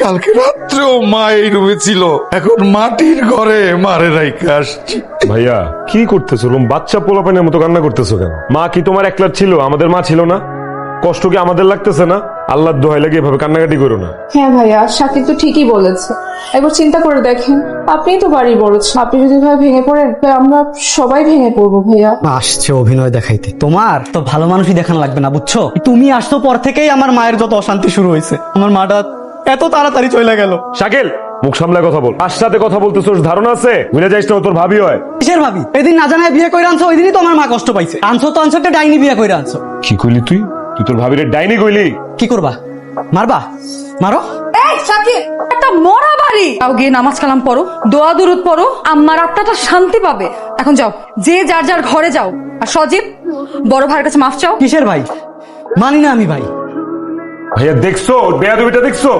কালকে রাত্রেও মা এই রুমে ছিল, এখন মাটির ঘরে মারে রাইখা আসছি। ভাইয়া কি করতেছো? বাচ্চা পোলাপানের মতো কান্না করতেছো কেন? মা কি তোমার একলার ছিল? আমাদের মা ছিল না? কষ্ট কি আমাদের লাগতেছে না? আল্লাহর দোহাই লাগে এভাবে কান্নাকাটি করো না। হ্যাঁ ভাইয়া, শাকিব তো ঠিকই বলেছে। একবার চিন্তা করে দেখেন, আপনিই তো বাড়ি বড়, আপনি যদি ভাই ভেঙে পড়েন আমরা সবাই ভেঙে পড়বো ভাইয়া। আসছে অভিনয় দেখাইতে, তোমার তো ভালো মানুষই দেখানো লাগবে না, বুঝছো? তুমি আসতো পর থেকেই আমার মায়ের যত অশান্তি শুরু হয়েছে। আমার মাটা এত তাড়াতাড়ি চলে গেল। শাকিল, মুখ সামলায় কথা বল। কার সাথে কথা বলতেছোস ধারণা আছে? ভুলে যাইস না ও তোর ভাবি হয়। কিসের ভাবি? এদিন না জানায় বিয়ে করে আনছো, ওই দিনই তো আমার মা কষ্ট পাইছে। আনছো তো আনছো একটা ডাইনি বিয়ে করে আনছো। কি কইলি তুই? তুই তোর ভাবিরে ডাইনি কইলি? কি করবা? মারবা? মারো। এই সাকিব, একটা মরা বাড়ি যাও, গিয়ে নামাজ কালাম পড়ো, দোয়া দুরুদ পড়ো, আম্মার আত্মাটা শান্তি পাবে। এখন যাও, যে যার যার ঘরে যাও। আর সজীব, বড় ভাইয়ের কাছে মাফ চাও। কিসের ভাই? মানি না আমি ভাই। ভাইয়া দেখছো বেয়াদবিটা দেখছো?